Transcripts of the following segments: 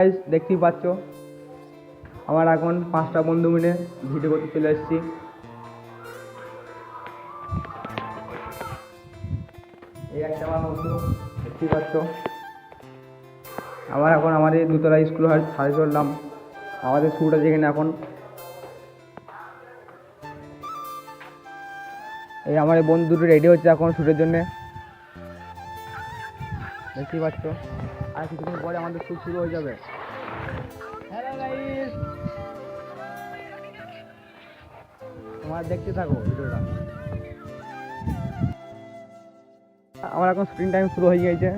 Guys দেখতেই পাচ্ছ আমার এখন 5টা বন্ধু মিলে ভিডিও করতে চলে এসেছি। এই একটা আমার বন্ধু দেখতেই পাচ্ছ। আমার এখন আমাদের দুতলা স্কুল হাই করলাম, আমাদের শুট আছে এখানে এখন। এই আমার এই বন্ধু দুটো রেডি হচ্ছে এখন শ্যুটের জন্যে, দেখতেই পাচ্ছ। আর কিছুক্ষণ পরে আমাদের শ্যুট শুরু হয়ে যাবে। হ্যালো গাইস, তোমরা দেখতে থাকো ভিডিওটা। আমার এখন শুটিং টাইম শুরু হয়ে গিয়েছে।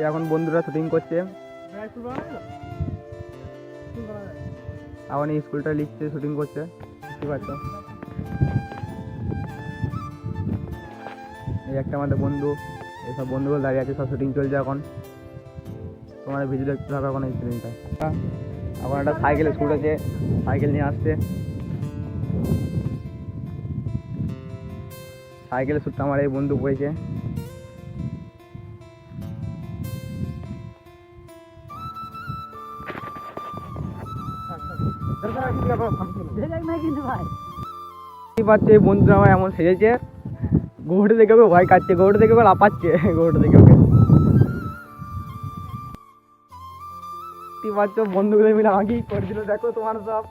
এখন বন্ধুরা শুটিং করছে, এখন এই স্কুলটা লিখছে, শুটিং করছে, দেখতে পাচ্ছ। এই একটা আমাদের বন্ধু, এইসব বন্ধুগুলো দাঁড়িয়ে আছে, সব শুটিং চলছে এখন। তোমাদের ভিডিও দেখতে থাকো এখন এই শুটিংটা। এখন একটা সাইকেলে শ্যুট আছে, সাইকেল নিয়ে আসছে। সাইকেলের শ্যুটটা আমার এই বন্ধু করেছে। এই বন্ধুরা আমার এমন সেজেছে, গৌড়ে দেখে ওকে ভয় কাটছে, গৌড়ে দেখে ওকে লাপাচ্ছে, গৌড়ে দেখে ওকে। পাচ্ছ বন্ধুগুলো মিলে আগেই করছিল, দেখো তোমার সব।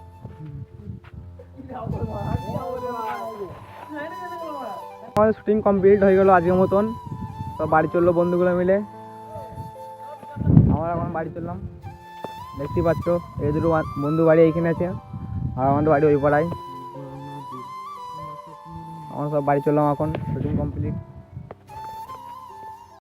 আমাদের শুটিং কমপ্লিট হয়ে গেল আজকের মতন, তো বাড়ি চললো বন্ধুগুলো মিলে। আমরা এখন বাড়ি চললাম, দেখতেই পাচ্ছ। এই দুটো বন্ধু বাড়ি এইখানে আছে, আর আমাদের বাড়ি ওই পাড়ায়। আমরা সব বাড়ি চললাম এখন, শুটিং কমপ্লিট।